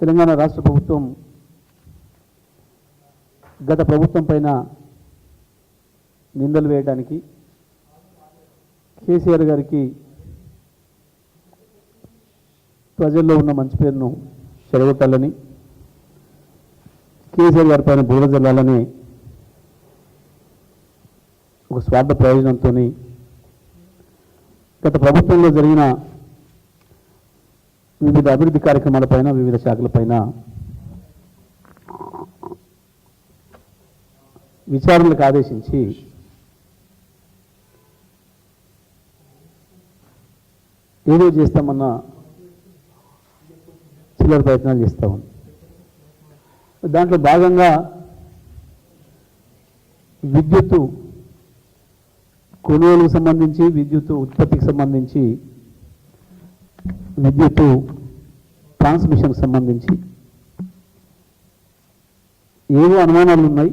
తెలంగాణ రాష్ట్ర ప్రభుత్వం గత ప్రభుత్వం పైన నిందలు వేయడానికి కేసీఆర్ గారికి ప్రజల్లో ఉన్న మంచి పేరును చెడగొట్టాలని, కేసీఆర్ గారి పైన బురద జల్లాలని ఒక స్వార్థ ప్రయోజనంతో గత ప్రభుత్వంలో జరిగిన వివిధ అభివృద్ధి కార్యక్రమాలపైన, వివిధ శాఖలపైన విచారణలకు ఆదేశించి ఏదో చేస్తామన్న చిల్లర ప్రయత్నాలు చేస్తూ ఉంది. దాంట్లో భాగంగా విద్యుత్తు కొనుగోలుకు సంబంధించి, విద్యుత్తు ఉత్పత్తికి సంబంధించి, విద్యుత్తు ట్రాన్స్మిషన్కి సంబంధించి ఏవో అనుమానాలు ఉన్నాయి.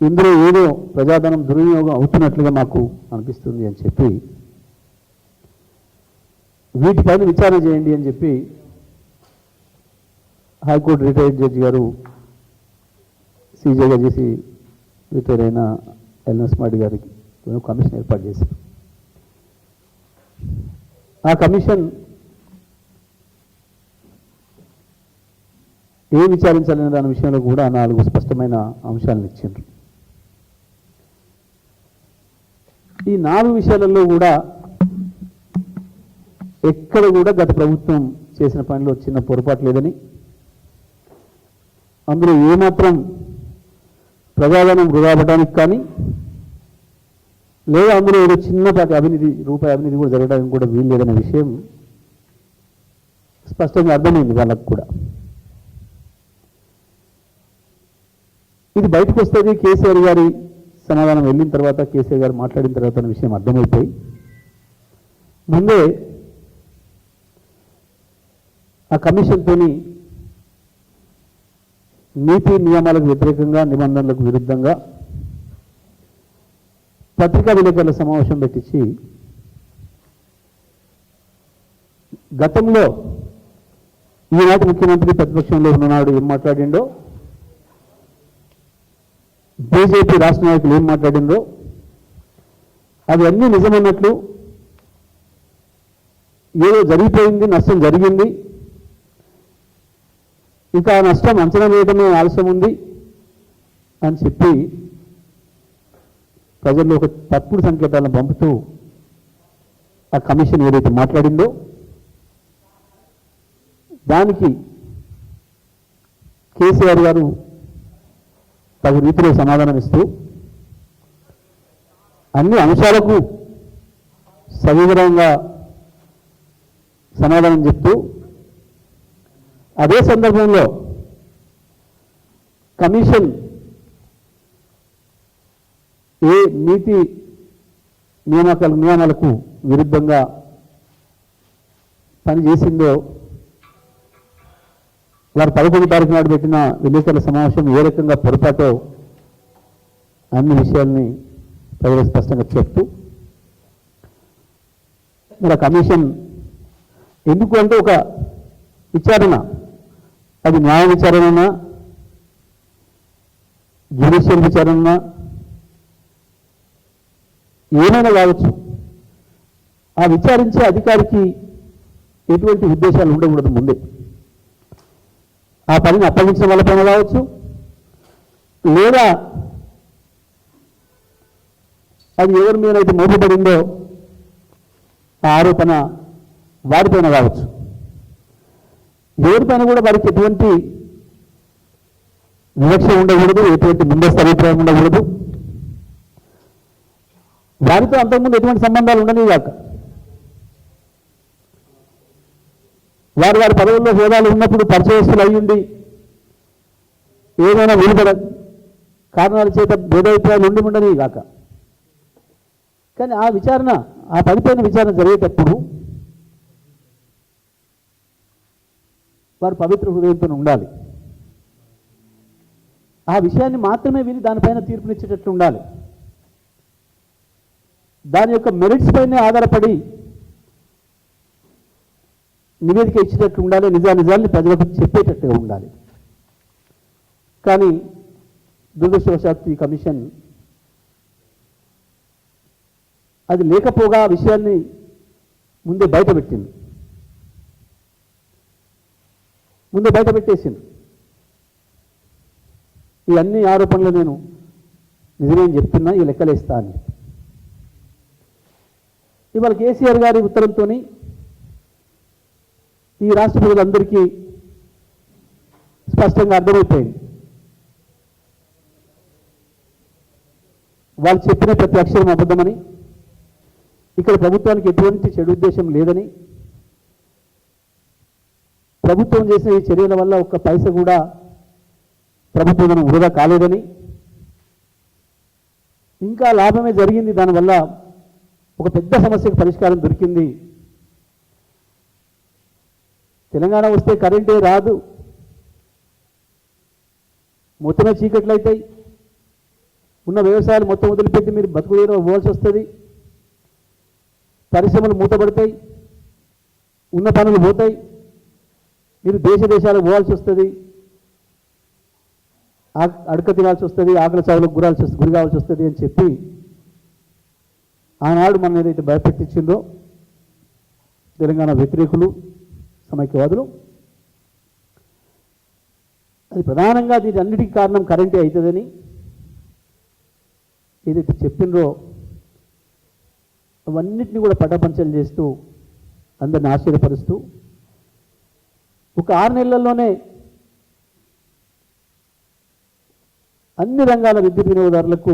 ఇందులో ఏదో ప్రజాధనం దుర్వినియోగం అవుతున్నట్లుగా మాకు అనిపిస్తుంది అని చెప్పి వీటిపైన విచారణ చేయండి అని చెప్పి హైకోర్టు రిటైర్డ్ జడ్జి గారు సీజేగా చేసి రిటైర్ అయిన ఎల్ఎస్ మాడి గారికి కమిషన్ ఏర్పాటు చేశారు. ఆ కమిషన్ ఏ విచారించాలనే దాని విషయంలో కూడా 4 స్పష్టమైన అంశాలను ఇచ్చిండ్రు. ఈ 4 విషయాలలో కూడా ఎక్కడ కూడా గత ప్రభుత్వం చేసిన పనిలో చిన్న పొరపాటు లేదని, అందులో ఏమాత్రం ప్రజాధనం వృధా అవ్వడానికి కానీ లేదా అందులో ఏదో చిన్నపాటి రూపాయి అవినీతి కూడా జరగడానికి కూడా వీలు లేదనే విషయం స్పష్టంగా అర్థమైంది వాళ్ళకు కూడా. ఇది బయటకు వస్తుంది కేసీఆర్ గారి సమాధానం వెళ్ళిన తర్వాత, కేసీఆర్ గారు మాట్లాడిన తర్వాత అనే విషయం అర్థమైపోయి ముందే ఆ కమిషన్తో నీతి నియమాలకు వ్యతిరేకంగా, నిబంధనలకు విరుద్ధంగా పత్రికా విలేకరుల సమావేశం పెట్టించి గతంలో ఈనాటి ముఖ్యమంత్రి ప్రతిపక్షంలో ఉన్ననాడు ఏం మాట్లాడిండో, బీజేపీ రాష్ట్ర నాయకులు ఏం మాట్లాడిందో అవన్నీ నిజమన్నట్లు, ఏదో జరిగిపోయింది, నష్టం జరిగింది, ఇంకా ఆ నష్టం అంచనా వేయడమే ఆలస్యం ఉంది అని చెప్పి ప్రజల్లో ఒక తప్పుడు సంకేతాలను పంపుతూ ఆ కమిషన్ ఏదైతే మాట్లాడిందో దానికి కేసీఆర్ గారు తగు రీతిలో సమాధానం ఇస్తూ అన్ని అంశాలకు సవివరంగా సమాధానం చెప్తూ అదే సందర్భంలో కమిషన్ ఏ నీతి నియమాలకు విరుద్ధంగా పనిచేసిందో, వారు 11వ తారీఖు నాడు పెట్టిన విలేకరుల సమావేశం ఏ రకంగా పొరపాటో అన్ని విషయాల్ని ప్రజలు స్పష్టంగా చెప్తూ, మరి ఆ కమిషన్ ఎందుకు అంటే ఒక విచారణ, అది న్యాయ విచారణనా, జ్యుడిషియల్ విచారణనా, ఏమైనా కావచ్చు, ఆ విచారించే అధికారికి ఎటువంటి ఉద్దేశాలు ఉండకూడదు. ముందే ఆ పనిని అప్పగించిన వాళ్ళపైన కావచ్చు, లేదా అది ఎవరి మీద అయితే మోపబడిందో ఆ ఆరోపణ వారిపైన కావచ్చు, ఎవరిపైన కూడా వారికి ఎటువంటి వివక్ష ఉండకూడదు, ఎటువంటి ముందస్తు అభిప్రాయం ఉండకూడదు, వారితో అంతకుముందు ఎటువంటి సంబంధాలు ఉండని కాక వారి పదవుల్లో హోదాలు ఉన్నప్పుడు పరిచయస్తులు అయ్యుండి ఏదైనా వెలువడ కారణాల చేత భేదాభిప్రాయాలు ఉండి ఉండని కాక, కానీ ఆ విచారణ, ఆ పనిపైన విచారణ జరిగేటప్పుడు వారు పవిత్ర హృదయంతో ఉండాలి. ఆ విషయాన్ని మాత్రమే విని దానిపైన తీర్పునిచ్చేటట్లు ఉండాలి. దాని యొక్క మెరిట్స్ పైనే ఆధారపడి నివేదిక ఇచ్చేటట్టు ఉండాలి, నిజాన్ని ప్రజలకు చెప్పేటట్టుగా ఉండాలి. కానీ దురదృష్టవశాత్తు ఈ కమిషన్ అది లేకపోగా ఆ విషయాన్ని ముందే బయటపెట్టేసింది. ఈ అన్ని ఆరోపణలు నేను నిజమేం చెప్తున్నా, ఈ లెక్కలేస్తా అని. ఇవాళ కేసీఆర్ గారి ఉత్తరంతో ఈ రాష్ట్ర ప్రజలందరికీ స్పష్టంగా అర్థమైపోయింది. వాళ్ళు చెప్పిన ప్రతి అక్షరం అబద్ధమని, ఇక్కడ ప్రభుత్వానికి ఎటువంటి చెడు ఉద్దేశం లేదని, ప్రభుత్వం చేసిన ఈ చర్యల వల్ల ఒక్క పైస కూడా ప్రభుత్వం వృధా కాలేదని, ఇంకా లాభమే జరిగింది, దానివల్ల ఒక పెద్ద సమస్యకు పరిష్కారం దొరికింది. తెలంగాణ వస్తే కరెంటే రాదు, మొత్తమే చీకట్లు అవుతాయి, ఉన్న వ్యవసాయాలు మొత్తం వదిలిపెట్టి మీరు బతుకుదేరో పోవాల్సి వస్తుంది, పరిశ్రమలు మూతపడతాయి, ఉన్న పనులు పోతాయి, మీరు దేశాలకు పోవాల్సి వస్తుంది, అడక తినాల్సి వస్తుంది, ఆకలి చావులకు గురి కావాల్సి వస్తుంది అని చెప్పి ఆనాడు మనం ఏదైతే భయపెట్టించిందో తెలంగాణ వ్యతిరేకులు, సమైక్యవాదులు, అది ప్రధానంగా దీని అన్నిటికీ కారణం కరెంటే అవుతుందని ఏదైతే చెప్పిండ్రో అవన్నిటిని కూడా పటాపంచలు చేస్తూ అందరిని ఆశ్చర్యపరుస్తూ ఒక 6 నెలల్లోనే అన్ని రంగాల విద్యుత్ వినియోగదారులకు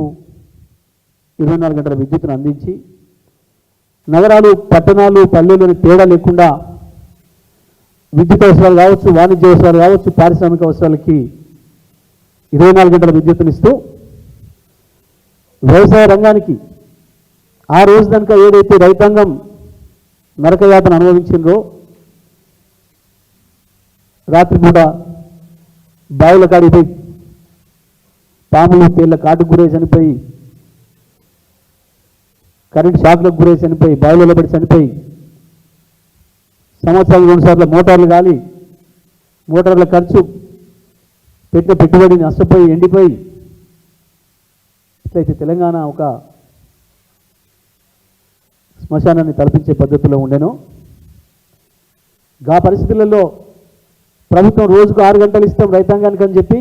24 గంటల విద్యుత్తును అందించి నగరాలు, పట్టణాలు, పల్లెల్లోని తేడా లేకుండా విద్యుత్ అవసరాలు కావచ్చు, వాణిజ్య అవసరాలు కావచ్చు, పారిశ్రామిక అవసరాలకి 24 గంటల విద్యుత్తునిస్తూ వ్యవసాయ రంగానికి ఆ రోజు కనుక ఏదైతే రైతాంగం నరకయాతన అనుభవించిందో, రాత్రిపూట బావుల కాడిపోయి పాములు తేళ్ల కాటుకు గురై చనిపోయి, కరెంట్ షాక్లకు గురై చనిపోయి, బావులలో పడి చనిపోయి, సంవత్సరాలు 2 సార్లు మోటార్లు గాలి, మోటార్ల ఖర్చు, పెట్టిన పెట్టుబడిని నష్టపోయి ఎండిపోయి, ఇట్లయితే తెలంగాణ ఒక శ్మశానాన్ని తలపించే పద్ధతిలో ఉండేనో, గా పరిస్థితులలో ప్రభుత్వం రోజుకు 6 గంటలు ఇస్తాం రైతాంగానికి అని చెప్పి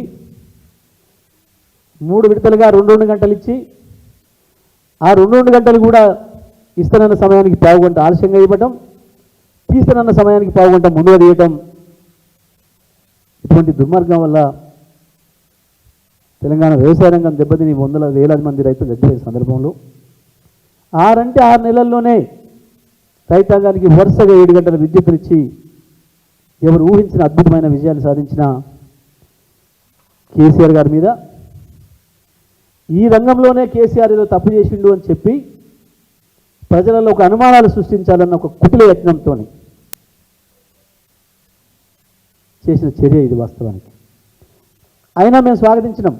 3 విడతలుగా 2 గంటలు ఇచ్చి, ఆ 2 గంటలు కూడా ఇస్తానన్న సమయానికి పావు గంట ఆలస్యంగా ఇవ్వటం, తీస్తానన్న సమయానికి పావు గంట ముందుగా తీయటం, ఇటువంటి దుర్మార్గం వల్ల తెలంగాణ వ్యవసాయ రంగం దెబ్బతిని వేలాది మంది రైతులు చచ్చిపోయే సందర్భంలో 6 నెలల్లోనే రైతాంగానికి వరుసగా 7 గంటల విద్యుత్తునిచ్చి ఎవరు ఊహించిన అద్భుతమైన విజయాలు సాధించిన కేసీఆర్ గారి మీద, ఈ రంగంలోనే కేసీఆర్ ఏదో తప్పు చేసిండు అని చెప్పి ప్రజలలో ఒక అనుమానాలు సృష్టించాలన్న ఒక కుటిల యత్నంతో చేసిన చర్య ఇది వాస్తవానికి. అయినా మేము స్వాగతించినాం.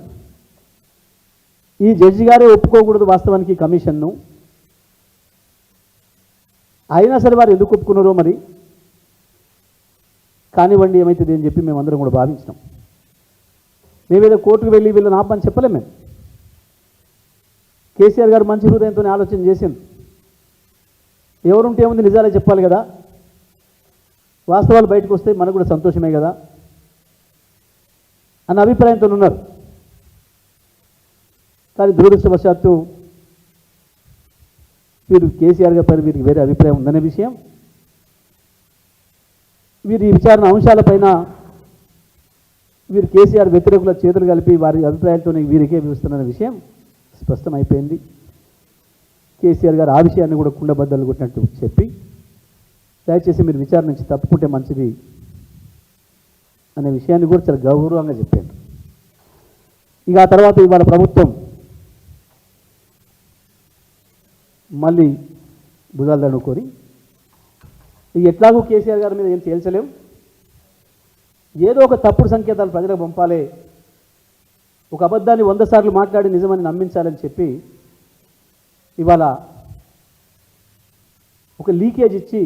ఈ జడ్జి గారే ఒప్పుకోకూడదు వాస్తవానికి కమిషన్ను, అయినా సరే వారు ఎందుకు ఒప్పుకున్నారో మరి కానివ్వండి, ఏమైతుంది అని చెప్పి మేమందరం కూడా భావించినాం. మేమేదో కోర్టుకు వెళ్ళి వీళ్ళని ఆపని చెప్పలేం. మేము కేసీఆర్ గారు మంచి హృదయంతో ఆలోచన చేసింది. ఎవరుంటే ఏముంది, నిజాలే చెప్పాలి కదా, వాస్తవాలు బయటకు వస్తే మనకు కూడా సంతోషమే కదా అన్న అభిప్రాయంతో ఉన్నారు. కానీ దురదృష్టవశాత్తు వీరు కేసీఆర్ గారి పైన వీరికి వేరే అభిప్రాయం ఉందనే విషయం, వీరి విచారణ అంశాలపైన వీరు కేసీఆర్ వ్యతిరేకుల చేతులు కలిపి వారి అభిప్రాయాలతో వీరికే వివరిస్తున్న విషయం స్పష్టమైపోయింది. కేసీఆర్ గారు ఆ విషయాన్ని కూడా కుండబద్దలు కొట్టినట్టు చెప్పి, దయచేసి మీరు విచారణ నుంచి తప్పుకుంటే మంచిది అనే విషయాన్ని కూడా చాలా గౌరవంగా చెప్పారు. ఇక ఆ తర్వాత ఇవాళ ప్రభుత్వం మళ్ళీ భుజాలు దడుకొని, ఇక ఎట్లాగూ కేసీఆర్ గారి మీద ఏం తేల్చలేం, ఏదో ఒక తప్పుడు సంకేతాలు ప్రజలకు పంపాలి, ఒక అబద్ధాన్ని 100 సార్లు మాట్లాడి నిజమని నమ్మించాలని చెప్పి ఇవాళ ఒక లీకేజ్ ఇచ్చి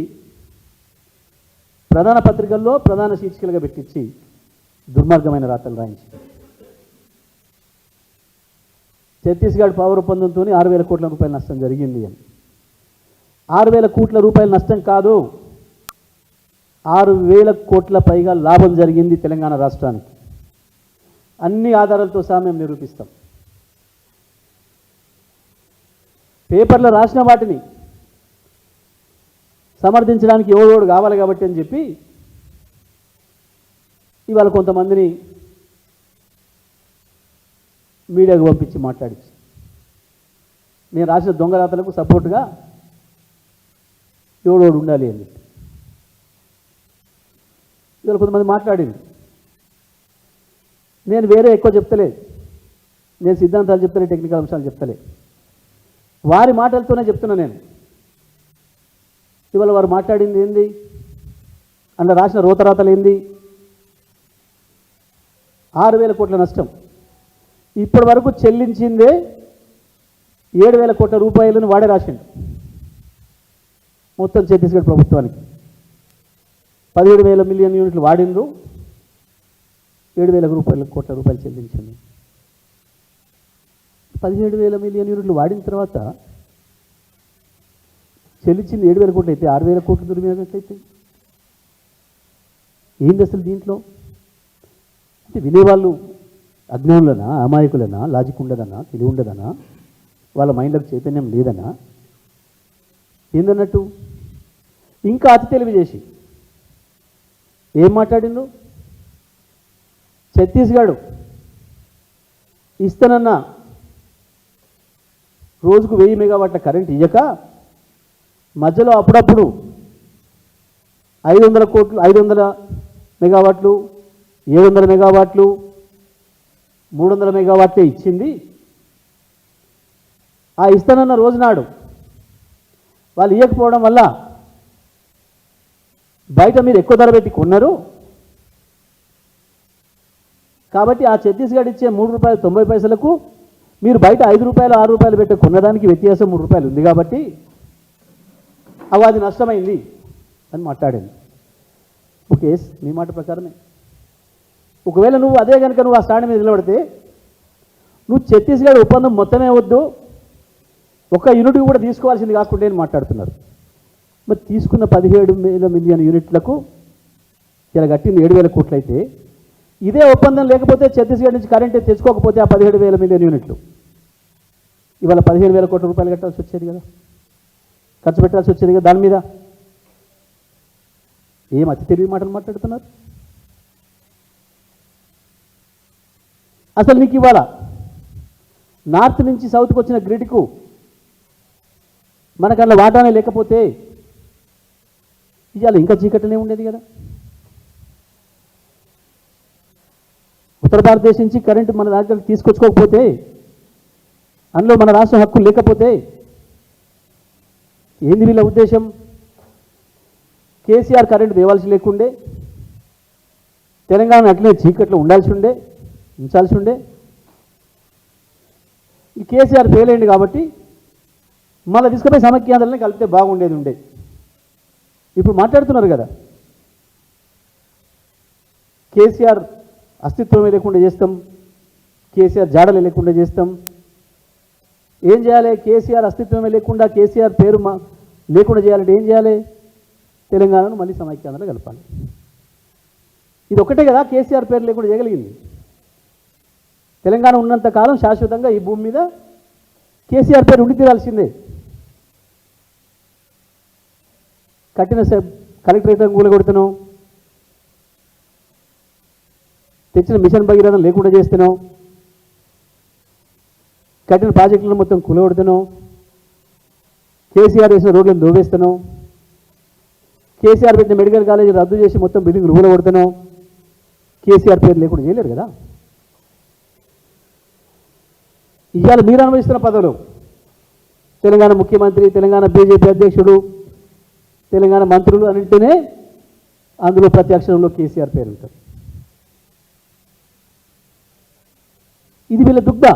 ప్రధాన పత్రికల్లో ప్రధాన శీర్షికలుగా పెట్టించి దుర్మార్గమైన రాతలు రాయించి ఛత్తీస్గఢ్ పౌర ఒప్పందంతో 6,000 కోట్ల రూపాయల నష్టం జరిగింది అని. 6,000 కోట్ల రూపాయల నష్టం కాదు, 6,000 కోట్ల పైగా లాభం జరిగింది తెలంగాణ రాష్ట్రానికి. అన్ని ఆధారాలతో సహా మేము నిరూపిస్తాం. పేపర్లో రాసిన వాటిని సమర్థించడానికి ఎవడోడు కావాలి కాబట్టి అని చెప్పి ఇవాళ కొంతమందిని మీడియాకు పంపించి మాట్లాడించి నేను రాసిన దొంగ రాతలకు సపోర్ట్గా ఎవడోడు ఉండాలి అని చెప్పి ఇవాళ కొంతమంది మాట్లాడింది. నేను వేరే ఎక్కువ చెప్తలే, నేను సిద్ధాంతాలు చెప్తలే, టెక్నికల్ అంశాలు చెప్తలే, వారి మాటలతోనే చెప్తున్నా. నేను ఇవాళ వారు మాట్లాడింది ఏంది, అందులో రాసిన రోతరాతలు ఏంది, 6,000 కోట్ల నష్టం. ఇప్పటి వరకు చెల్లించిందే 7,000 కోట్ల రూపాయలను వాడే రాసిండు మొత్తం ఛత్తీస్గఢ్ ప్రభుత్వానికి. 17,000 మిలియన్ యూనిట్లు వాడిండ్రు, 7,000 కోట్ల రూపాయలు చెల్లించింది. 17,000 మిలియన్ యూనిట్లు వాడిన తర్వాత చెల్లించింది 7,000 కోట్లు అయితే 6,000 కోట్లు దుర్వినియోగం అయితే ఏంటి అసలు దీంట్లో? అంటే వినేవాళ్ళు అజ్ఞానులనా, అమాయకులనా, లాజిక్ ఉండదనా, తెలివి ఉండదనా, వాళ్ళ మైండ్లకు చైతన్యం లేదనా, ఏందన్నట్టు? ఇంకా అతి తెలివి చేసి ఏం మాట్లాడిండు? ఛత్తీస్గఢ్ ఇస్తానన్న రోజుకు 1000 మెగావాట్ల కరెంట్ ఇయ్యక మధ్యలో అప్పుడప్పుడు 500 మెగావాట్లు, 700 మెగావాట్లు, 300 మెగావాట్లే ఇచ్చింది. ఆ ఇస్తానన్న రోజునాడు వాళ్ళు ఇవ్వకపోవడం వల్ల బయట మీరు ఎక్కువ ధర పెట్టి కొన్నారు కాబట్టి ఆ ఛత్తీస్గఢ్ ఇచ్చే ₹3.90 మీరు బయట ₹5, ₹6 పెట్టి కొనడానికి వ్యత్యాసం ₹3 ఉంది కాబట్టి అది నష్టమైంది అని మాట్లాడింది. ఓకే, మీ మాట ప్రకారమే. ఒకవేళ నువ్వు అదే కనుక నువ్వు ఆ స్టాండ్ మీద నిలబడితే నువ్వు ఛత్తీస్గఢ్ ఒప్పందం మొత్తమే వద్దు, ఒక్క యూనిట్ కూడా తీసుకోవాల్సింది కాకుండా అని మాట్లాడుతున్నారు. మరి తీసుకున్న 17,000 మిలియన్ యూనిట్లకు ఇలా కట్టింది 7,000 కోట్లు అయితే ఇదే ఒప్పందం లేకపోతే ఛత్తీస్గఢ్ నుంచి కరెంట్ తెచ్చుకోకపోతే ఆ 17,000 మిలియన్ యూనిట్లు ఇవాళ 15,000 కోట్ల రూపాయలు కట్టాల్సి వచ్చేది కదా, ఖర్చు పెట్టాల్సి వచ్చేది కదా. దాని మీద ఏం అతి తెలివి మాటలు మాట్లాడుతున్నారు? అసలు నీకు ఇవాళ నార్త్ నుంచి సౌత్కి వచ్చిన గ్రిడ్కు మనకు అలా వాటానే లేకపోతే ఇవాళ ఇంకా చీకటనే ఉండేది కదా. ఉత్తర భారతదేశం నుంచి కరెంటు మన దగ్గర తీసుకొచ్చుకోకపోతే, అందులో మన రాష్ట్ర హక్కు లేకపోతే ఏంది వీళ్ళ ఉద్దేశం? కేసీఆర్ కరెంటు తేవాల్సి లేకుండే, తెలంగాణ అట్లనే చీకట్లో ఉంచాల్సి ఉండే. ఈ కేసీఆర్ ఫెయిల్ అయింది కాబట్టి మళ్ళీ తీసుకుపోయి సమైక్యాంధ్రలని కలిపితే బాగుండేది ఉండే. ఇప్పుడు మాట్లాడుతున్నారు కదా, కేసీఆర్ అస్తిత్వమే లేకుండా చేస్తాం, కేసీఆర్ జాడలే లేకుండా చేస్తాం. ఏం చేయాలి? కేసీఆర్ అస్తిత్వమే లేకుండా కేసీఆర్ పేరు లేకుండా చేయాలంటే ఏం చేయాలి? తెలంగాణను మళ్ళీ సమైక్యాంధ్రలో కలపాలి. ఇది ఒకటే కదా కేసీఆర్ పేరు లేకుండా చేయగలిగింది. తెలంగాణ ఉన్నంత కాలం శాశ్వతంగా ఈ భూమి మీద కేసీఆర్ పేరు ఉండి తీరాల్సిందే. కట్టిన కలెక్టరేట్ కూలగొడుతున్నాం, తెచ్చిన మిషన్ భగీరథం లేకుండా చేస్తున్నాం, కట్టిన ప్రాజెక్టులను మొత్తం కూలగొడుతున్నాం, కేసీఆర్ వేసిన రోడ్లను దోవేస్తున్నాం, కేసీఆర్ పెట్టిన మెడికల్ కాలేజీ రద్దు చేసి మొత్తం బిల్డింగ్లు కూలగొడుతున్నాం. కేసీఆర్ పేరు లేకుండా చేయలేరు కదా. ఇవాళ మీరు అనుభవిస్తున్న పదవులు తెలంగాణ ముఖ్యమంత్రి, తెలంగాణ బీజేపీ అధ్యక్షుడు, తెలంగాణ మంత్రులు అన్నింటినే అందులో ప్రతి అక్షరంలో కేసీఆర్ పేరు ఉంటుంది. ఇది వీళ్ళ దుగ్ధ.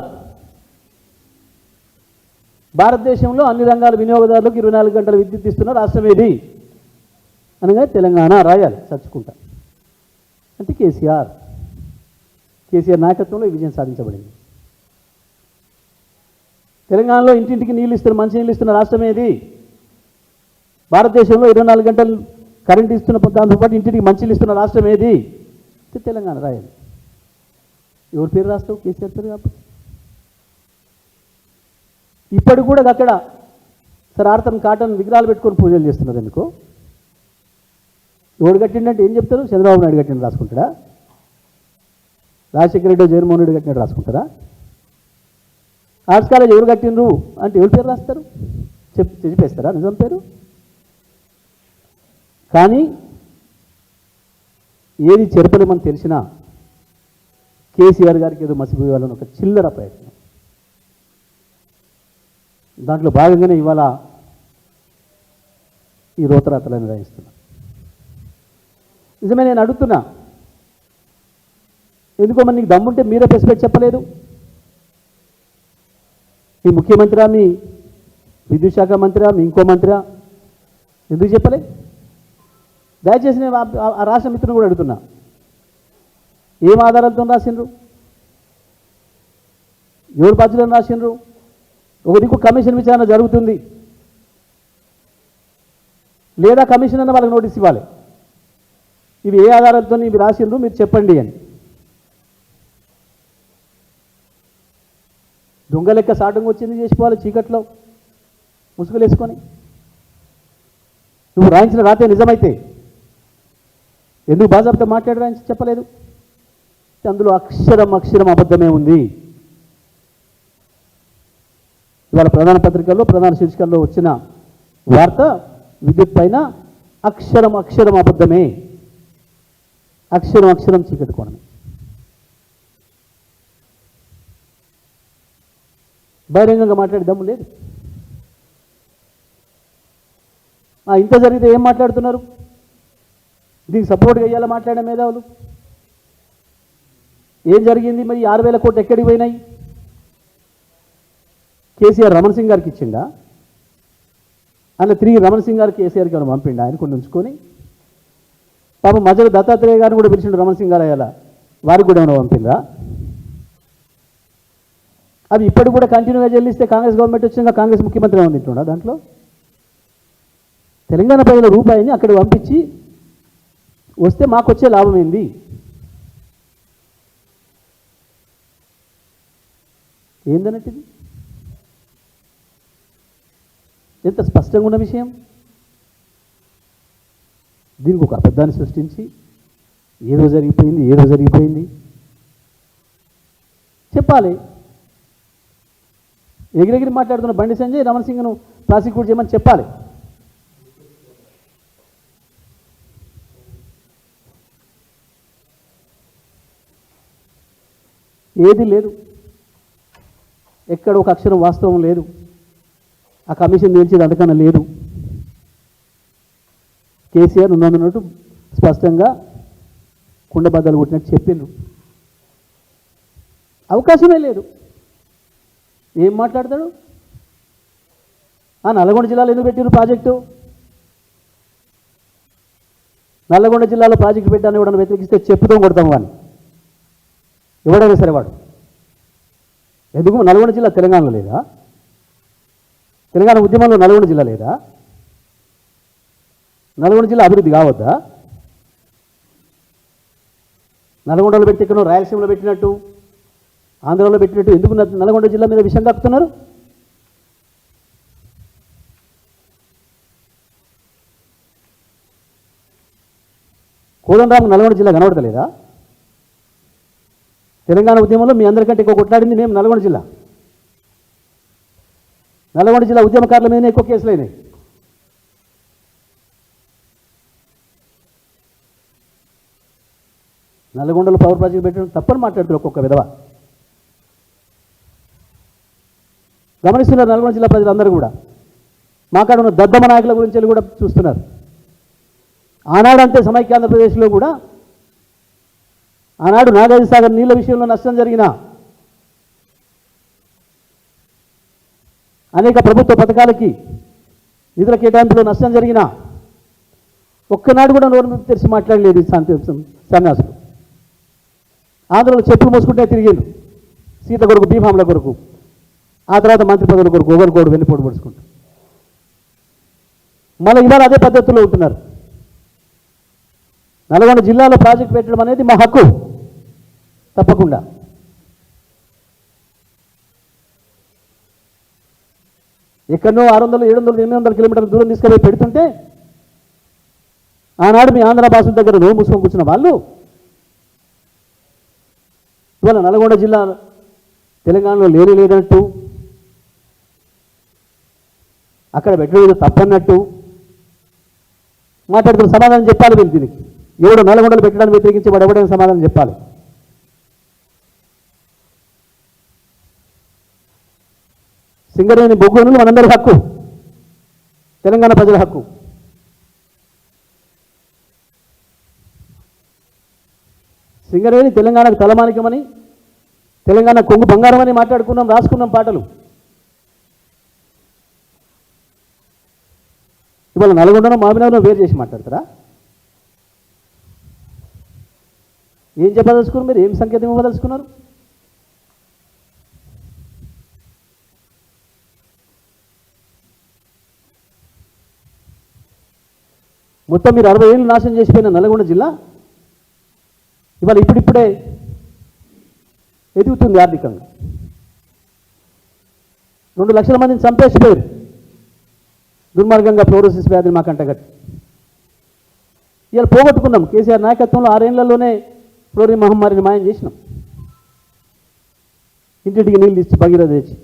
భారతదేశంలో అన్ని రంగాల వినియోగదారులకు 24 గంటల విద్యుత్ ఇస్తున్న రాష్ట్రం ఏది? అనగా తెలంగాణ రాయాలి చచ్చుకుంటా. అంటే కేసీఆర్ నాయకత్వంలో ఈ విజయం సాధించబడింది. తెలంగాణలో ఇంటింటికి నీళ్ళు ఇస్తున్న మంచి నీళ్ళు ఇస్తున్న రాష్ట్రం ఏది? భారతదేశంలో 24 గంటలు కరెంట్ ఇస్తున్న దాంతోపాటు ఇంటింటికి మంచి నీళ్ళు ఇస్తున్న రాష్ట్రం ఏది? తెలంగాణ రాయాలి. ఎవరి పేరు రాస్తావు? కేసీఆర్ పేరు కాబట్టి. ఇప్పటికి కూడా అక్కడ సరే ఆడతాను కాటన్ విగ్రహాలు పెట్టుకొని పూజలు చేస్తున్నారు ఎందుకో. ఎవడు కట్టిండంటే ఏం చెప్తారు? చంద్రబాబు నాయుడు కట్టినట్టు రాసుకుంటాడా? రాజశేఖర రెడ్డి జగన్మోహన్ రెడ్డి కట్టినట్టు రాసుకుంటారా? ఆర్ట్స్ కాలేజ్ ఎవరు కట్టినరు అంటే ఎవరి పేరు రాస్తారు? చెప్పేస్తారా నిజం పేరు? కానీ ఏది చెరపలేమని తెలిసినా కేసీఆర్ గారికి ఏదో మసిపోయాలని ఒక చిల్లర ప్రయత్నం. దాంట్లో భాగంగానే ఇవాళ ఈ రోతరాతలను నిర్వహిస్తున్నా. నిజమే నేను అడుగుతున్నా, ఎందుకో మరి నీకు దమ్ముంటే మీరే ప్రెస్పెక్ట్ చెప్పలేదు? మీ ముఖ్యమంత్రి, మీ విద్యుత్ శాఖ మంత్రి, మీ ఇంకో మంత్రి ఎందుకు చెప్పలే? దయచేసి నేను ఆ రాష్ట్ర మిత్రులు కూడా అడుగుతున్నా, ఏం ఆధారాలతో రాసిండ్రు? ఎవరు బాధ్యులను రాసిండ్రు? ఒక దిక్కు కమిషన్ విచారణ జరుగుతుంది, లేదా కమిషన్ అన్న వాళ్ళకి నోటీస్ ఇవ్వాలి, ఇవి ఏ ఆధారాలతో ఇవి రాసిండ్రు మీరు చెప్పండి అని. దొంగ లెక్క సాటంగా వచ్చింది చేసిపోవాలి చీకట్లో ముసుగులు వేసుకొని. నువ్వు రాయించిన రాతే నిజమైతే ఎందుకు బాజాబ్తో మాట్లాడి రాయించి చెప్పలేదు? అందులో అక్షరం అబద్ధమే ఉంది. ఇవాళ ప్రధాన పత్రికల్లో ప్రధాన శీర్షికల్లో వచ్చిన వార్త విద్యుత్ పైన అక్షరం అబద్ధమే, అక్షరం చీకటి కోణమే. బహిరంగంగా మాట్లాడే దమ్ము లేదు. ఇంత జరిగితే ఏం మాట్లాడుతున్నారు? దీనికి సపోర్ట్గా ఇయ్యాల మాట్లాడే మేధావులు. ఏం జరిగింది మరి? 6,000 కోట్లు ఎక్కడికి పోయినాయి? కేసీఆర్ రమణ సింగ్ గారికి ఇచ్చిండా? అన్న తిరిగి రమణ సింగ్ గారు కేసీఆర్కి ఏమైనా పంపిండా? ఆయన కొన్ని ఉంచుకొని పాపం మధ్యలో దత్తాత్రేయ గారిని కూడా పిలిచిండు రమణ సింగ్ గారు అయ్యాల, వారికి కూడా ఏమైనా పంపిందా? అది ఇప్పటికి కూడా కంటిన్యూగా చెల్లిస్తే కాంగ్రెస్ గవర్నమెంట్ వచ్చినాక కాంగ్రెస్ ముఖ్యమంత్రి ఏమైనా తింటున్నా? దాంట్లో తెలంగాణ ప్రజల రూపాయిని అక్కడికి పంపించి వస్తే మాకు వచ్చే లాభం ఏంది? ఏందన్నట్టు ఎంత స్పష్టంగా ఉన్న విషయం. దీనికి ఒక అబద్ధాన్ని సృష్టించి ఏదో జరిగిపోయింది చెప్పాలి. ఎగిరెగిరి మాట్లాడుతున్న బండి సంజయ్ రమణ సింగ్ను ప్రాసిక్యూట్ చేయమని చెప్పాలి. ఏది లేదు, ఎక్కడ ఒక అక్షరం వాస్తవం లేదు. ఆ కమిషన్ తెలిసేది అంతకన్నా లేదు. కేసీఆర్ ఉన్నట్టు స్పష్టంగా కుండబద్దలు కొట్టినట్టు చెప్పిండ్రు. అవకాశమే లేదు. ఏం మాట్లాడతాడు? నల్గొండ జిల్లాలో ఎందుకు పెట్టిరు ప్రాజెక్టు? నల్లగొండ జిల్లాలో ప్రాజెక్టు పెట్టాలని ఎవడన్నా వ్యతిరేకిస్తే చెప్పుతో కొడతాం వాడిని, ఎవడైనా సరే వాడు. ఎందుకు నల్గొండ జిల్లా తెలంగాణలో లేదా? తెలంగాణ ఉద్యమంలో నల్గొండ జిల్లా లేదా? నల్గొండ జిల్లా అభివృద్ధి కావద్దా? నల్గొండలో పెట్టి ఎక్కడో రాయలసీమలో పెట్టినట్టు, ఆంధ్రలో పెట్టినట్టు ఎందుకు నల్గొండ జిల్లా మీద విషయం కక్కుతున్నారు? కోదండరాము నల్గొండ జిల్లా కనబడతలేదా? తెలంగాణ ఉద్యమంలో మీ అందరికంటే ఎక్కువ కొట్లాడింది మేము నల్గొండ జిల్లా. నల్గొండ జిల్లా ఉద్యమకారుల మీదనే ఎక్కువ కేసులు అయినాయి. నల్గొండలో పవర్ ప్రాజెక్ట్ పెట్టడం తప్పని మాట్లాడుతున్నారు ఒక్కొక్క విధవ. గమనిస్తున్నారు నల్గొండ జిల్లా ప్రజలందరూ కూడా. మాకాడ ఉన్న దద్దమ్మ నాయకుల గురించి కూడా చూస్తున్నారు. ఆనాడంతే సమైక్య ఆంధ్రప్రదేశ్లో కూడా ఆనాడు నాగార్జున సాగర్ నీళ్ళ విషయంలో నష్టం జరిగిన అనేక ప్రభుత్వ పథకాలకి నిధుల కేటాయింపులో నష్టం జరిగిన ఒక్కనాడు కూడా నోరు తెరిచి మాట్లాడలేదు ఈ సన్యాసులు. ఆంధ్రలో చెప్పులు మోసుకుంటే తిరిగిండు సీత కొరకు భీమాముల కొరకు, ఆ తర్వాత మంత్రి పదవుల కొరకు ఒకరికోడు వెన్నుపోటు పడుచుకుంటూ. మళ్ళీ ఇవాళ అదే పద్ధతుల్లో ఉంటున్నారు. నల్గొండ జిల్లాలో ప్రాజెక్ట్ పెట్టడం అనేది మా హక్కు తప్పకుండా. ఎక్కడో 600, 700, 800 కిలోమీటర్ల దూరం తీసుకెళ్ళి పెడుతుంటే ఆనాడు మీ ఆంధ్ర భాషల దగ్గర నోరు మూసుకొని కూర్చున్న వాళ్ళు ఇవాళ నల్గొండ జిల్లా తెలంగాణలో లేనట్టు, అక్కడ పెట్టడం తప్పన్నట్టు మాట్లాడుతున్న సమాధానం చెప్పాలి. వీళ్ళు దీనికి ఎవడో నల్గొండలు పెట్టడానికి వ్యతిరేకించి వాడు ఎవడైనా సమాధానం చెప్పాలి. సింగరేణి బొగ్గు గనులు మనందరి హక్కు, తెలంగాణ ప్రజల హక్కు. సింగరేణి తెలంగాణకు తలమానికమని, తెలంగాణ కొంగు బంగారం అని మాట్లాడుకున్నాం, రాసుకున్నాం పాటలు. ఇవాళ నల్గొండను మామినగరం వేరు చేసి మాట్లాడతారా? ఏం చెప్పదలుచుకున్నారు మీరు? ఏం సంకేతం ఇవ్వదలుచుకున్నారు? మొత్తం మీరు 60 ఏళ్ళు నాశనం చేసిపోయిన నల్గొండ జిల్లా ఇవాళ ఇప్పుడిప్పుడే ఎదుగుతుంది ఆర్థికంగా. 2 లక్షల మందిని చంపేసిపోయారు దుర్మార్గంగా ఫ్లోరోసిస్ వ్యాధిని మాకు అంటగట్టి. ఇవాళ పోగొట్టుకున్నాం. కేసీఆర్ నాయకత్వంలో 6 ఏళ్లలోనే ఫ్లోరిన్ మహమ్మారిని మాయం చేసినాం. ఇంటింటికి నీళ్ళు ఇచ్చి భగీరథ తెచ్చి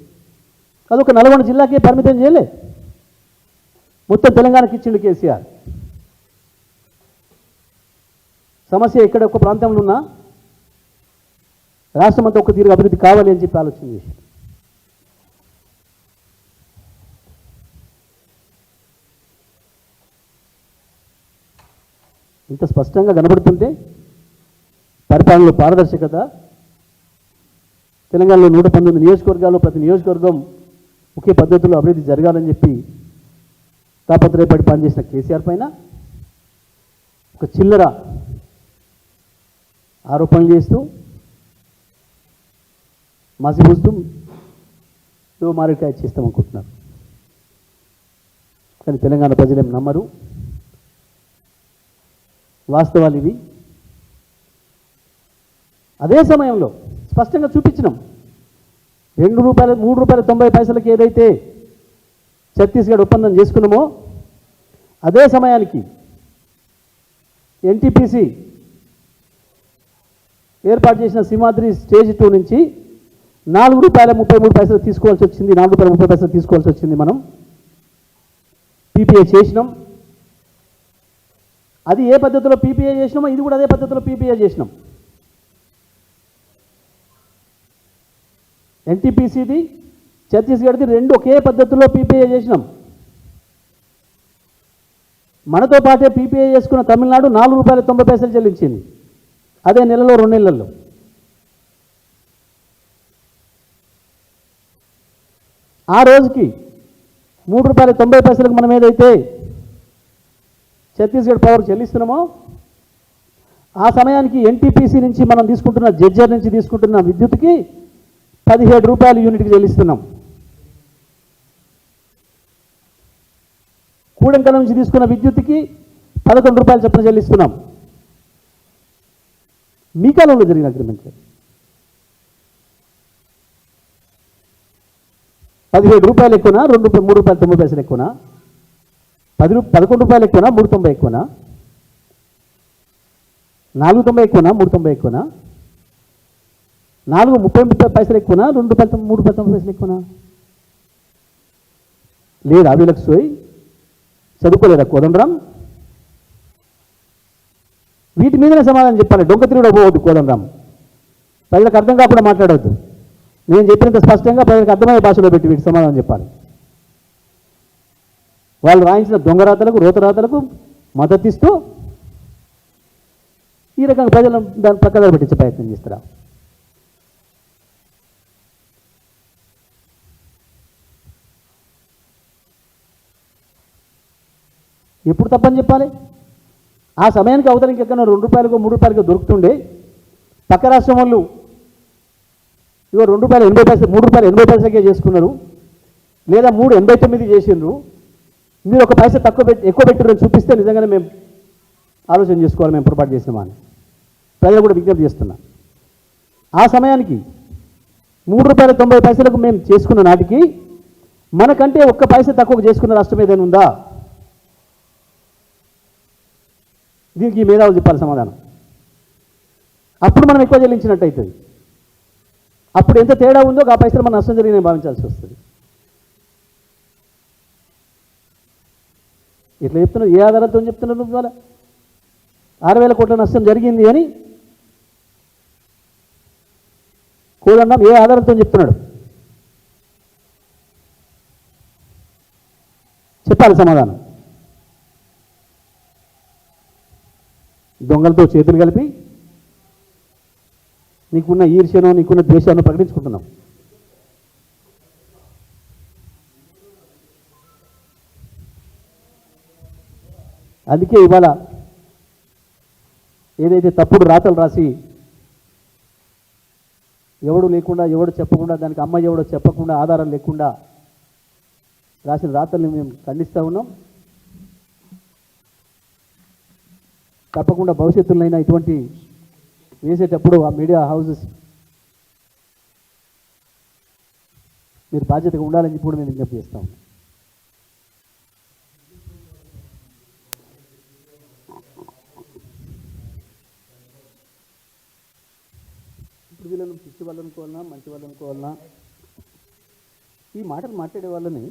అదొక నల్గొండ జిల్లాకే పరిమితం చేయలే, మొత్తం తెలంగాణకి ఇచ్చిండు కేసీఆర్. సమస్య ఎక్కడ ఒక ప్రాంతంలో ఉన్నా రాష్ట్రం అంతా ఒక తీరుగా అభివృద్ధి కావాలి అని చెప్పి ఆలోచన చేసి ఇంత స్పష్టంగా కనబడుతుంటే పరిపాలనలో పారదర్శకత, తెలంగాణలో 119 నియోజకవర్గాల్లో ప్రతి నియోజకవర్గం ఒకే పద్ధతిలో అభివృద్ధి జరగాలని చెప్పి తాపత్రయపడి పనిచేసిన కేసీఆర్ పైన ఒక చిల్లర ఆరోపణలు చేస్తూ మసిపూస్తూ మారేడుకాయ చేస్తామనుకుంటున్నారు. కానీ తెలంగాణ ప్రజలేం నమ్మరు. వాస్తవాలు ఇవి. అదే సమయంలో స్పష్టంగా చూపించినాం. ₹2, ₹3.90 ఏదైతే ఛత్తీస్గఢ్ ఒప్పందం చేసుకున్నామో అదే సమయానికి ఎన్టీపీసీ ఏర్పాటు చేసిన సింహాద్రి స్టేజ్ 2 నుంచి ₹4.33 తీసుకోవాల్సి వచ్చింది. ₹4.30 తీసుకోవాల్సి వచ్చింది. మనం పీపీఏ చేసినాం. అది ఏ పద్ధతిలో పీపీఏ చేసినామో ఇది కూడా అదే పద్ధతిలో పీపీఏ చేసినాం. ఎన్టీపీసీది ఛత్తీస్గఢ్ది 2 ఒకే పద్ధతిలో పీపీఏ చేసినాం. మనతో పాటే పీపీఏ చేసుకున్న తమిళనాడు ₹4.90 చెల్లించింది అదే నెలలో 2 నెలల్లో. ఆ రోజుకి ₹3.90 మనం ఏదైతే ఛత్తీస్గఢ్ పవర్ చెల్లిస్తున్నామో ఆ సమయానికి ఎన్టీపీసీ నుంచి మనం తీసుకుంటున్న జడ్జర్ నుంచి తీసుకుంటున్న విద్యుత్కి ₹17 యూనిట్కి చెల్లిస్తున్నాం. కూడంకల నుంచి తీసుకున్న విద్యుత్కి ₹11 చొప్పున చెల్లిస్తున్నాం. మీ కాలంలో జరిగిన అగ్రిమెంట్ ₹17 ఎక్కువనా, ₹3.90 ఎక్కువనా, ₹11 ఎక్కువనా, ₹3.90 ఎక్కువనా, ₹4.90 ఎక్కువనా, ₹3.90 ఎక్కువనా, ₹4.30 ఎక్కువనా, ₹3.90 ఎక్కువనా? లేదా వీళ్ళకి సోయి చదువుకోలేదా కోదండరాం? వీటి మీదనే సమాధానం చెప్పాలి. డొంక తిరుగుడు పోవద్దు కోదండరాం. ప్రజలకు అర్థం కాకుండా మాట్లాడవద్దు. నేను చెప్పినంత స్పష్టంగా ప్రజలకు అర్థమయ్యే భాషలో పెట్టి వీటి సమాధానం చెప్పాలి. వాళ్ళు రాయించిన దొంగరాతలకు, రోతరాతలకు మద్దతిస్తూ ఈ రకంగా ప్రజలను దాని ప్రక్కన పెట్టించే ప్రయత్నం చేస్తారా? ఎప్పుడు తప్పని చెప్పాలి? ఆ సమయానికి అవతల ఇంకెక్కడ ₹2 ₹3 దొరుకుతుండే పక్క రాష్ట్రం వాళ్ళు ఇగో ₹2.80 ₹3.80 చేసుకున్నారు, లేదా 3.89 చేసిండ్రు, మీరు ఒక పైసా ఎక్కువ పెట్టిరని చూపిస్తే నిజంగానే మేము ఆలోచన చేసుకోవాలి, మేము పొరపాటు చేసినామా అని ప్రజలు కూడా విజ్ఞప్తి చేస్తున్నా. ఆ సమయానికి ₹3.90 మేము చేసుకున్న నాటికి మనకంటే ఒక్క పైసా తక్కువ చేసుకున్న రాష్ట్రం ఏదైనా ఉందా? దీనికి మేధావులు చెప్పాలి సమాధానం. అప్పుడు మనం ఎక్కువ చెల్లించినట్టు అవుతుంది. అప్పుడు ఎంత తేడా ఉందో ఆ పైసలు మన నష్టం జరిగిన భావించాల్సి వస్తుంది. ఇట్లా చెప్తున్నారు, ఏ ఆధారంతో చెప్తున్నారు? ఇవాళ 6,000 కోట్ల నష్టం జరిగింది అని కోదండం ఏ ఆధారంతో చెప్తున్నాడు? చెప్పాలి సమాధానం. దొంగలతో చేతులు కలిపి నీకున్న ఈర్ష్యను నీకున్న ద్వేషాన్ని ప్రకటించుకుంటున్నాం. అందుకే ఇవాళ ఏదైతే తప్పుడు రాతలు రాసి ఎవడు లేకుండా ఎవడు చెప్పకుండా దానికి అమ్మ ఎవడో చెప్పకుండా ఆధారం లేకుండా రాసిన రాతల్ని మేము ఖండిస్తూ ఉన్నాం. తప్పకుండా భవిష్యత్తులోనైనా ఇటువంటి వేసేటప్పుడు ఆ మీడియా హౌసెస్ మీరు బాధ్యతగా ఉండాలని చెప్పి కూడా మేము విజ్ఞప్తి చేస్తాం. ఇప్పుడు వీళ్ళను పిచ్చి వాళ్ళు అనుకోవాలన్నా మంచి వాళ్ళు అనుకోవాలన్నా ఈ మాటలు మాట్లాడే వాళ్ళని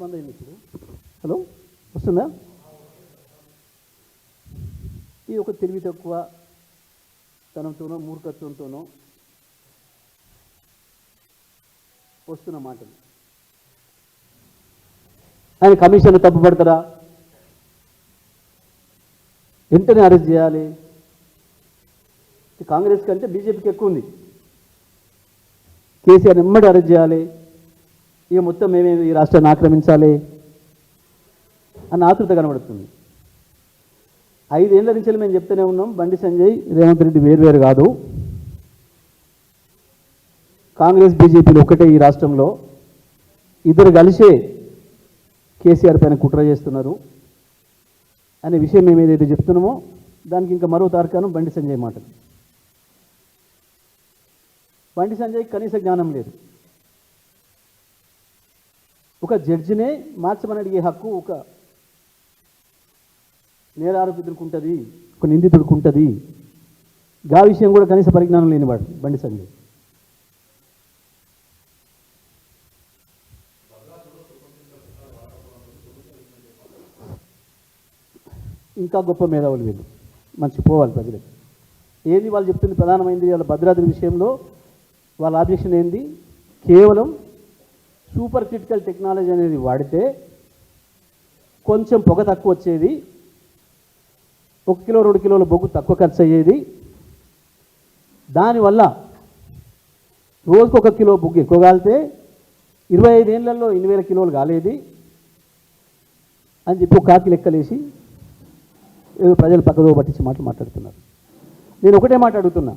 బంద్ అయింది. ఇప్పుడు హలో వస్తుందా? ఇది ఒక తెలివి తక్కువ తనంతోనో మూర్ఖత్వంతోనో వస్తున్న మాటలు. ఆయన కమిషన్ తప్పుపడతారా? వెంటనే అరెస్ట్ చేయాలి. కాంగ్రెస్ కంటే బీజేపీకి ఎక్కువ ఉంది. కేసీఆర్ ఎమ్మడి అరెస్ట్ చేయాలి, ఇక మొత్తం మేమే ఈ రాష్ట్రాన్ని ఆక్రమించాలి అన్న ఆతృత కనబడుతుంది. 5 ఏళ్ల నుంచి మేము చెప్తూనే ఉన్నాం, బండి సంజయ్ రేవంత్ రెడ్డి వేరువేరు కాదు, కాంగ్రెస్ బీజేపీలు ఒక్కటే ఈ రాష్ట్రంలో, ఇద్దరు కలిసే కేసీఆర్ పైన కుట్ర చేస్తున్నారు అనే విషయం మేము ఏదైతే చెప్తున్నామో దానికి ఇంకా మరో తార్కాణం బండి సంజయ్ మాటలు. బండి సంజయ్ కనీస జ్ఞానం లేదు. ఒక జడ్జినే మార్చమని అడిగే హక్కు ఒక నేరారోపితుడికి ఉంటుంది, ఒక నిందితుడికి ఉంటుంది. గా విషయం కూడా కనీస పరిజ్ఞానం లేనివాడు బండి సంజయ్. ఇంకా గొప్ప మేధావులు వీళ్ళు, మర్చిపోవాలి ప్రజలకు. ఏది వాళ్ళు చెప్తుంది ప్రధానమైంది వాళ్ళ భద్రాద్రి విషయంలో వాళ్ళ ఆబ్జెక్షన్ ఏంది? కేవలం సూపర్ క్రిటికల్ టెక్నాలజీ అనేది వాడితే కొంచెం పొగ తక్కువ వచ్చేది, 1 కిలో 2 కిలోల బొగ్గు తక్కువ ఖర్చు అయ్యేది, దానివల్ల రోజుకు 1 కిలో బొగ్గు ఎక్కువ కాలితే 25 ఏళ్లలో 8,000 కిలోలు కాలేది అని చెప్పి ఒక కాకి లెక్కలేసి ఏదో ప్రజలు పక్కదో పట్టించి మాట్లాడుతున్నారు. నేను ఒకటే మాట అడుగుతున్నా,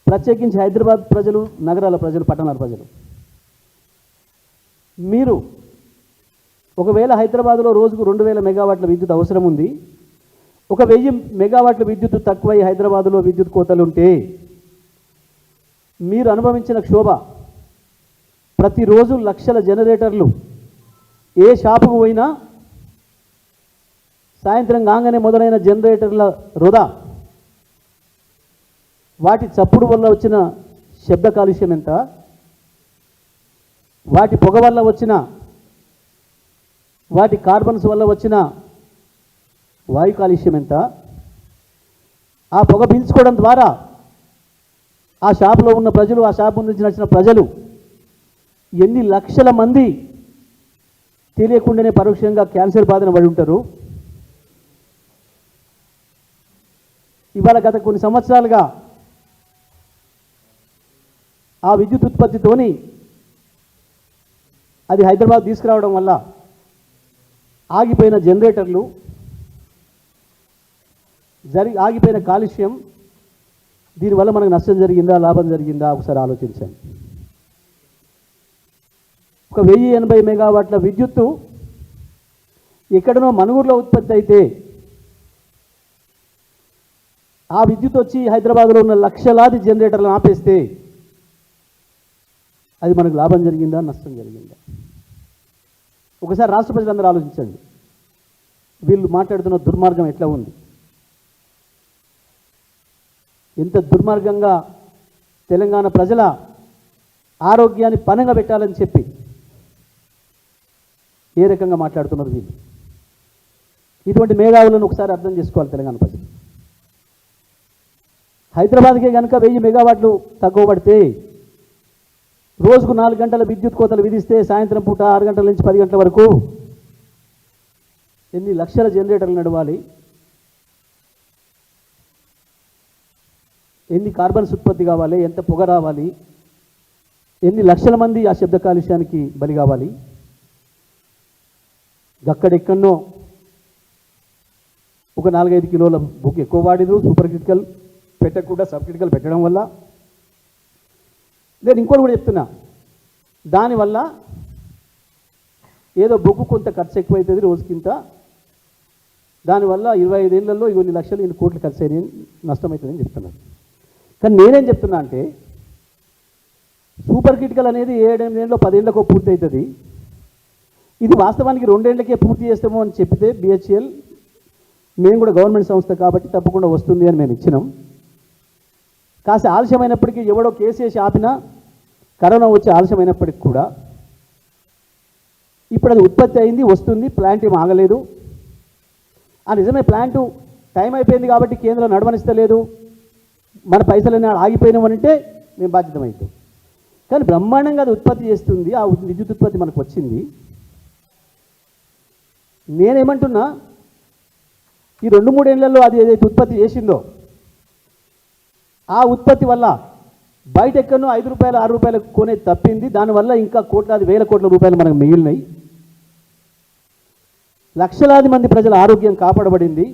ప్రత్యేకించి హైదరాబాద్ ప్రజలు, నగరాల ప్రజలు, పట్టణాల ప్రజలు, మీరు ఒకవేళ హైదరాబాద్లో రోజుకు 2,000 మెగావాట్ల విద్యుత్ అవసరం ఉంది, 1,000 మెగావాట్ల విద్యుత్ తక్కువై హైదరాబాద్లో విద్యుత్ కోతలుంటే మీరు అనుభవించిన క్షోభ, ప్రతిరోజు లక్షల జనరేటర్లు ఏ షాపుకు పోయినా సాయంత్రం కాగానే మొదలైన జనరేటర్ల వృధా, వాటి చప్పుడు వల్ల వచ్చిన శబ్ద కాలుష్యం ఎంత, వాటి పొగ వల్ల వచ్చిన, వాటి కార్బన్స్ వల్ల వచ్చిన వాయు కాలుష్యం ఎంత, ఆ పొగ పీల్చుకోవడం ద్వారా ఆ షాపులో ఉన్న ప్రజలు, ఆ షాపు నుంచి నడిచిన ప్రజలు ఎన్ని లక్షల మంది తెలియకుండానే పరోక్షంగా క్యాన్సర్ బాధన పడి ఉంటారు. ఇవాళ గత కొన్ని సంవత్సరాలుగా ఆ విద్యుత్ ఉత్పత్తితోని అది హైదరాబాద్ తీసుకురావడం వల్ల ఆగిపోయిన జనరేటర్లు, ఆగిపోయిన కాలుష్యం, దీనివల్ల మనకు నష్టం జరిగిందా లాభం జరిగిందా ఒకసారి ఆలోచించండి. ఒక 1080 మెగావాట్ల విద్యుత్తు ఎక్కడనో మనుగూరులో ఉత్పత్తి అయితే ఆ విద్యుత్ వచ్చి హైదరాబాద్లో ఉన్న లక్షలాది జనరేటర్లను ఆపేస్తే అది మనకు లాభం జరిగిందా నష్టం జరిగిందా? ఒకసారి రాష్ట్ర ప్రజలందరూ ఆలోచించండి. వీళ్ళు మాట్లాడుతున్న దుర్మార్గం ఎట్లా ఉంది, ఎంత దుర్మార్గంగా తెలంగాణ ప్రజల ఆరోగ్యాన్ని పనంగా పెట్టాలని చెప్పి ఏ రకంగా మాట్లాడుతున్నారు వీళ్ళు. ఇటువంటి మేధావులను ఒకసారి అర్థం చేసుకోవాలి తెలంగాణ ప్రజలు. హైదరాబాద్కే కనుక 1000 మెగావాట్లు తక్కువబడితే రోజుకు 4 గంటల విద్యుత్ కోతలు విధిస్తే సాయంత్రం పూట 6 గంటల నుంచి 10 గంటల వరకు ఎన్ని లక్షల జనరేటర్లు నడవాలి, ఎన్ని కార్బన్స్ ఉత్పత్తి కావాలి, ఎంత పొగ రావాలి, ఎన్ని లక్షల మంది ఆ శబ్ద కాలుష్యానికి బలి కావాలి. అక్కడెక్కడో ఒక 4-5 కిలోల బుక్ ఎక్కువ వాడిದ್ರು, సూపర్ క్రిటికల్ పెట్టకుండా సబ్ క్రిటికల్ పెట్టడం వల్ల. నేను ఇంకోటి కూడా చెప్తున్నా, దానివల్ల ఏదో బొగ్గు కొంత ఖర్చు ఎక్కువైతుంది రోజుకింత, దానివల్ల 25 ఏళ్లలో ఇన్ని లక్షలు ఇన్ని కోట్లు ఖర్చు అయినాయి, నష్టమవుతుందని చెప్తున్నాను. కానీ నేనేం చెప్తున్నా అంటే సూపర్ క్రిటికల్ అనేది 7-8 ఏళ్ళలో 10 ఏళ్ళకో పూర్తి అవుతుంది. ఇది వాస్తవానికి 2 ఏళ్లకే పూర్తి చేస్తామో అని చెప్పితే బిహెచ్ఎల్, మేము కూడా గవర్నమెంట్ సంస్థ కాబట్టి తప్పకుండా వస్తుంది అని మేము ఇచ్చినాం. కాస్త ఆలస్యమైనప్పటికీ, ఎవడో కేసు వేసి ఆపినా కరోనా వచ్చి ఆలస్యమైనప్పటికీ కూడా ఇప్పుడు అది ఉత్పత్తి అయింది, వస్తుంది, ప్లాంట్ ఏం ఆగలేదు. నిజమే ప్లాంటు టైం అయిపోయింది కాబట్టి కేంద్రం నడవనిస్తలేదు, మన పైసలన్నీ ఆగిపోయినామనంటే మేము బాధ్యతమవుతాం. కానీ బ్రహ్మాండంగా అది ఉత్పత్తి చేస్తుంది, ఆ విద్యుత్ ఉత్పత్తి మనకు వచ్చింది. నేనేమంటున్నా, ఈ 2-3 ఏళ్లలో అది ఏదైతే ఉత్పత్తి చేసిందో ఆ ఉత్పత్తి వల్ల బయట ఎక్కడో 5 రూపాయలు 6 రూపాయలకు కొనే తప్పింది, దానివల్ల ఇంకా కోట్లాది వేల కోట్ల రూపాయలు మనకు మిగిలినాయి. లక్షలాది మంది ప్రజల ఆరోగ్యం కాపాడబడింది.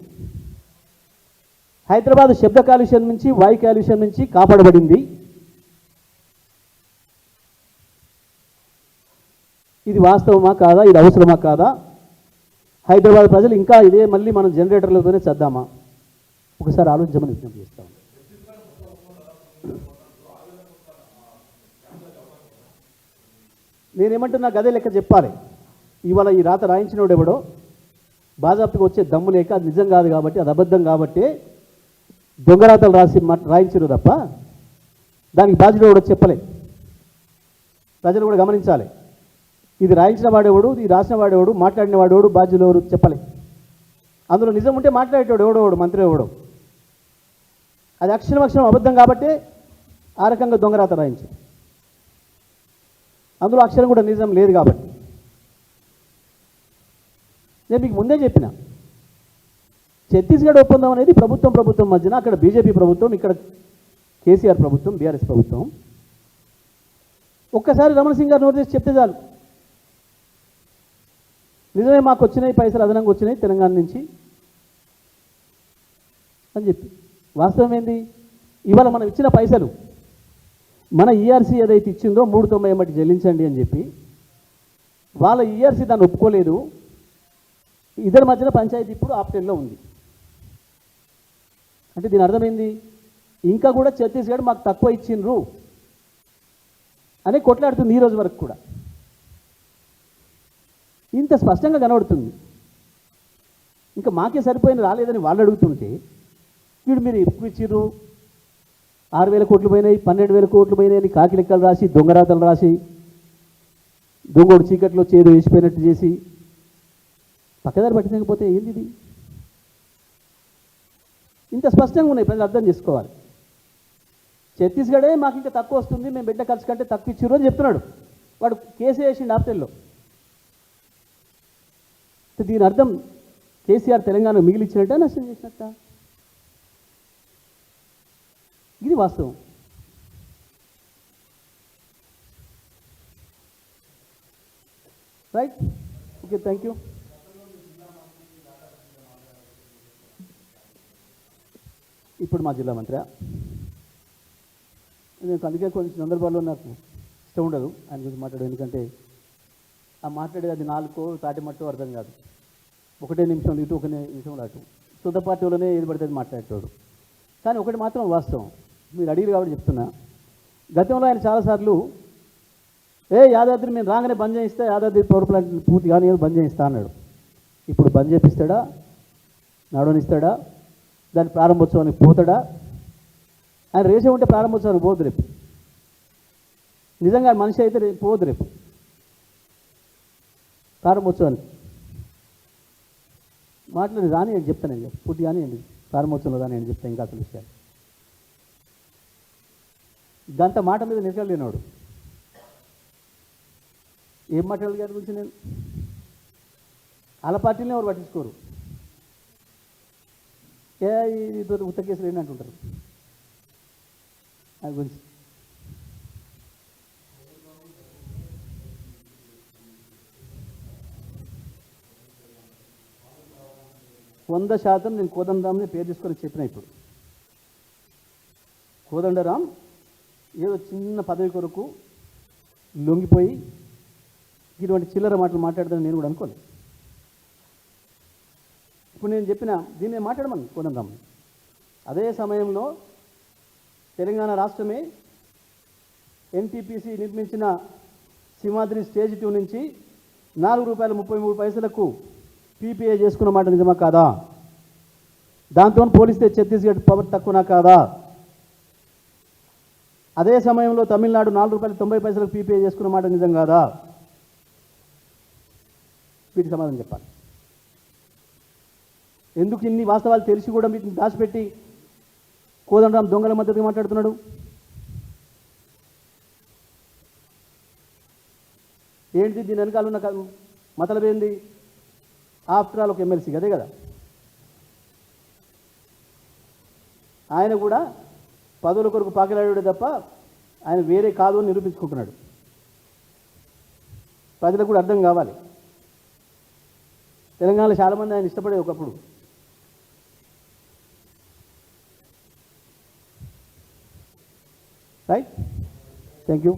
హైదరాబాద్ శబ్ద కాలుష్యం నుంచి, వాయు కాలుష్యం నుంచి కాపాడబడింది. ఇది వాస్తవమా కాదా, ఇది అవసరమా కాదా? హైదరాబాద్ ప్రజలు ఇంకా ఇదే మళ్ళీ మనం జనరేటర్లతోనే చద్దామా? ఒకసారి ఆలోచించమని విజ్ఞప్తి చేస్తాం. నేనేమంటున్నా గదే లెక్క చెప్పాలి. ఇవాళ ఈ రాత రాయించినోడు ఎవడో బాజాప్తుకు వచ్చే దమ్ము లేక, అది నిజం కాదు కాబట్టి, అది అబద్ధం కాబట్టి దొంగరాతలు రాయించరు తప్ప దానికి బాధ్యత కూడా చెప్పలే. ప్రజలు కూడా గమనించాలి. ఇది రాయించిన వాడేవాడు, ఇది రాసిన వాడేవాడు, మాట్లాడిన వాడేవాడు, బాధ్యులు ఎవరు చెప్పలే. అందులో నిజం ఉంటే మాట్లాడేటోడు ఎవడోవాడు, మంత్రి ఎవడో. అది అక్షరం అబద్ధం కాబట్టి ఆ రకంగా దొంగరాత రాయించారు. అందులో అక్షరం కూడా నిజం లేదు కాబట్టి. నేను మీకు ముందే చెప్పిన, ఛత్తీస్గఢ్ ఒప్పందం అనేది ప్రభుత్వం మధ్యన, అక్కడ బీజేపీ ప్రభుత్వం, ఇక్కడ కేసీఆర్ ప్రభుత్వం, బీఆర్ఎస్ ప్రభుత్వం. ఒక్కసారి రమణ సింగ్ గారు నోరు చేసి చెప్తే చాలు, నిజమే మాకు వచ్చినాయి పైసలు, అదనంగా వచ్చినాయి తెలంగాణ నుంచి అని చెప్పి. వాస్తవం ఏంది, ఇవాళ మనం ఇచ్చిన పైసలు మన ఈఆర్సీ ఏదైతే ఇచ్చిందో 390 మట్టి చెల్లించండి అని చెప్పి, వాళ్ళ ఈఆర్సీ దాన్ని ఒప్పుకోలేదు. ఇద్దరి మధ్యన పంచాయతీ ఇప్పుడు ఆప్టెన్లో ఉంది. అంటే దీని అర్థమైంది, ఇంకా కూడా ఛత్తీస్గఢ్ మాకు తక్కువ ఇచ్చిండ్రు అని కొట్లాడుతుంది ఈ రోజు వరకు కూడా. ఇంత స్పష్టంగా కనబడుతుంది. ఇంకా మాకే సరిపోయిన రాలేదని వాళ్ళు అడుగుతుంటే, వీడు మీరు ఎక్కువ ఇచ్చిర్రు, 6,000 కోట్లు పోయినాయి, 12,000 కోట్లు పోయినాయి అని కాకి లెక్కలు రాసి, దొంగరాతలు రాసి, దొంగోడు చీకట్లో చేదు వేసిపోయినట్టు చేసి పక్కదారి పట్టించకపోతే ఏంది ఇది? ఇంత స్పష్టంగా ఉన్నాయి, ప్రజలు అర్థం చేసుకోవాలి. ఛత్తీస్గఢే మాకు ఇంకా తక్కువ వస్తుంది, మేము బిడ్డ ఖర్చు కంటే తక్కువ ఇచ్చిర్రు అని చెప్తున్నాడు వాడు. కేసీ వేసిండు ఆప్టెల్లో. దీని అర్థం కేసీఆర్ తెలంగాణ మిగిలిచ్చినట్ట, నష్టం చేసినట్ట? ఇది వాస్తవం. రైట్. Okay, thank you. ఇప్పుడు మా జిల్లా మంత్రి నేను అందుకే కొన్ని సందర్భాల్లో నాకు ఇష్టం ఉండదు ఆయన గురించి మాట్లాడడం. ఎందుకంటే ఆ మాట్లాడేది అది నాలుకో తాటి మట్టో అర్థం కాదు. ఒకటే నిమిషంలో ఇటు, ఒక నిమిషంలో అటు, సొంత పార్టీలోనే ఏది పడితే మాట్లాడేటోడు. కానీ ఒకటి మాత్రం వాస్తవం, మీరు అడిగారు కాబట్టి చెప్తున్నా. గతంలో ఆయన చాలాసార్లు యాదాద్రి మేము రాగానే బంద్ చేయిస్తా, యాదాద్రి పవర్ ప్లాంట్ పూర్తిగా బంద్ చేయిస్తా అన్నాడు. ఇప్పుడు బంద్ చేపిస్తాడా, నడవనిస్తాడా, దాని ప్రారంభోత్సవానికి పోతాడా? ఆయన రేసే ఉంటే ప్రారంభోత్సవానికి పోదు రేపు. నిజంగా మనిషి అయితే రేపు పోదు, రేపు ప్రారంభోత్సవానికి మాట్లాడి రాని అని చెప్తానండి, పూర్తి కానీ అండి ప్రారంభోత్సవంలో రాని అని చెప్తాను. ఇంకా అసలు విషయాలు గంట మాట మీద నిలకలేనాడు. ఏం మాట్లాడగల గురించి నేను వాళ్ళ పార్టీని ఎవరు పట్టించుకోరు. ఇది ఉత్త కేసులు ఏంటి అంటుంటారు దాని గురించి. వంద శాతం నేను కోదండరామ్ని పేరు తీసుకొని చెప్పిన. ఇప్పుడు కోదండరాం ఏదో చిన్న పదవి కొరకు లొంగిపోయి ఇటువంటి చిల్లర మాటలు మాట్లాడదని నేను కూడా అనుకోలేదు. ఇప్పుడు నేను చెప్పిన దీన్ని మాట్లాడమని కోదండరామ్. అదే సమయంలో తెలంగాణ రాష్ట్రమే ఎన్టీపీసీ నిర్మించిన సింహాద్రి స్టేజ్ 2 నుంచి ₹4.33 పీపీఏ చేసుకున్న మాట నిజమా కాదా? దాంతో పోలిస్తే ఛత్తీస్గఢ్ పవర్ తక్కువనా కాదా? అదే సమయంలో తమిళనాడు ₹4.90 పీపీఏ చేసుకున్న మాట నిజం కాదా? వీటికి సమాధానం చెప్పాలి. ఎందుకు ఇన్ని వాస్తవాలు తెలిసి కూడా వీటిని దాచిపెట్టి కోదండరాం దొంగల మద్దతుగా మాట్లాడుతున్నాడు? ఏంటి దీని వెనకాల ఉన్న మతలబ్ ఏంది? ఆఫ్టర్ ఆల్ ఒక ఎమ్మెల్సీ అదే కదా. ఆయన కూడా పదవుల కొరకు పాకిలాడాడు తప్ప ఆయన వేరే కాదు అని నిరూపించుకుంటున్నాడు. ప్రజలకు కూడా అర్థం కావాలి. తెలంగాణలో చాలామంది ఆయన ఇష్టపడే ఒకప్పుడు. Right, thank you.